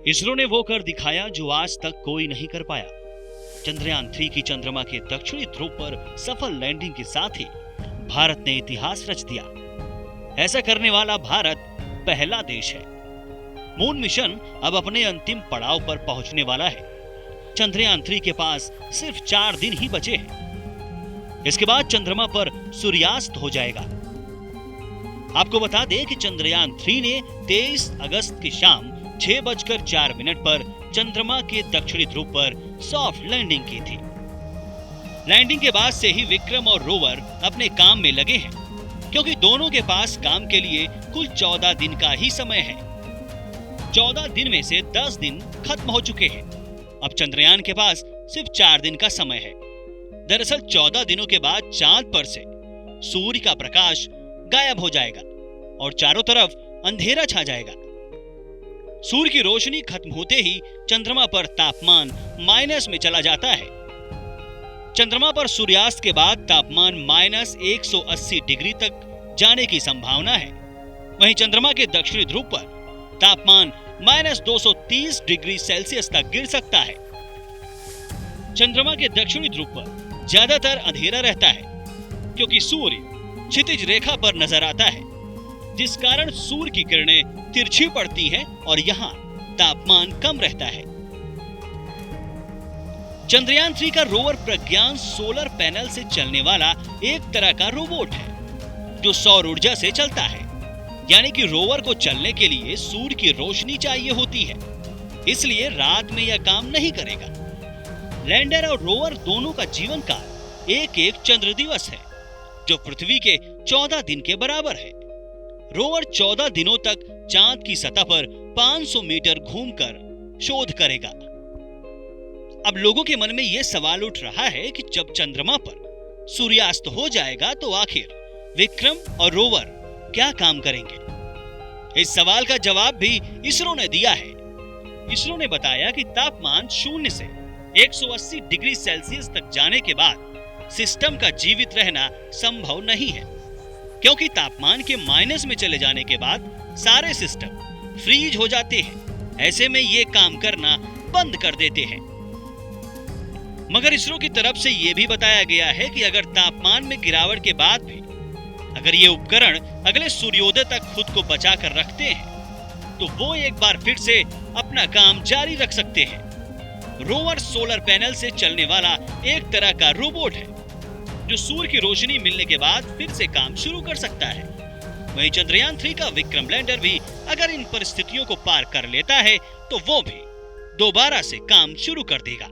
इसरो ने वो कर दिखाया जो आज तक कोई नहीं कर पाया। चंद्रयान 3 की चंद्रमा के दक्षिणी ध्रुव पर सफल लैंडिंग के साथ ही भारत ने इतिहास रच दिया। ऐसा करने वाला भारत पहला देश है। मून मिशन अब अपने अंतिम पड़ाव पर पहुंचने वाला है। चंद्रयान 3 के पास सिर्फ 4 दिन ही बचे हैं। इसके बाद चंद्रमा पर सूर्यास्त हो जाएगा। आपको बता दें कि चंद्रयान 3 ने 23 अगस्त की शाम 6:04 पर चंद्रमा के दक्षिणी ध्रुव पर सॉफ्ट लैंडिंग की थी। लैंडिंग के बाद से ही विक्रम और रोवर अपने काम में लगे हैं, क्योंकि दोनों के पास काम के लिए कुल 14 दिन का ही समय है। 14 दिन में से 10 दिन खत्म हो चुके हैं। अब चंद्रयान के पास सिर्फ 4 दिन का समय है। दरअसल 14 दिनों के बाद चांद पर से सूर्य का प्रकाश गायब हो जाएगा और चारों तरफ अंधेरा छा जाएगा। सूर्य की रोशनी खत्म होते ही चंद्रमा पर तापमान माइनस में चला जाता है। चंद्रमा पर सूर्यास्त के बाद तापमान -180 डिग्री तक जाने की संभावना है। वहीं चंद्रमा के दक्षिणी ध्रुव पर तापमान -230 डिग्री सेल्सियस तक गिर सकता है। चंद्रमा के दक्षिणी ध्रुव पर ज्यादातर अंधेरा रहता है, क्योंकि सूर्य क्षितिज रेखा पर नजर आता है, जिस कारण सूर्य की किरणें तिरछी पड़ती हैं और यहाँ तापमान कम रहता है। चंद्रयान 3 का रोवर प्रज्ञान सोलर पैनल से चलने वाला एक तरह का रोबोट है, जो सौर ऊर्जा से चलता है। यानी कि रोवर को चलने के लिए सूर्य की रोशनी चाहिए होती है, इसलिए रात में यह काम नहीं करेगा। लैंडर और रोवर दोनों का जीवन काल एक चंद्र दिवस है, जो पृथ्वी के 14 दिन के बराबर है। रोवर 14 दिनों तक चांद की सतह पर 500 मीटर घूमकर शोध करेगा। अब लोगों के मन में यह सवाल उठ रहा है कि जब चंद्रमा पर सूर्यास्त हो जाएगा तो आखिर विक्रम और रोवर क्या काम करेंगे? इस सवाल का जवाब भी इसरो ने दिया है। इसरो ने बताया कि तापमान 0 से 180 डिग्री सेल्सियस तक जाने के बाद सिस्टम का जीवित रहना संभव नहीं है, क्योंकि तापमान के माइनस में चले जाने के बाद सारे सिस्टम फ्रीज हो जाते हैं। ऐसे में ये काम करना बंद कर देते हैं। मगर इसरो की तरफ से यह भी बताया गया है कि अगर तापमान में गिरावट के बाद भी अगर ये उपकरण अगले सूर्योदय तक खुद को बचा कर रखते हैं, तो वो एक बार फिर से अपना काम जारी रख सकते हैं। रोवर सोलर पैनल से चलने वाला एक तरह का रोबोट है, जो सूर्य की रोशनी मिलने के बाद फिर से काम शुरू कर सकता है। वहीं चंद्रयान 3 का विक्रम लैंडर भी अगर इन परिस्थितियों को पार कर लेता है, तो वो भी दोबारा से काम शुरू कर देगा।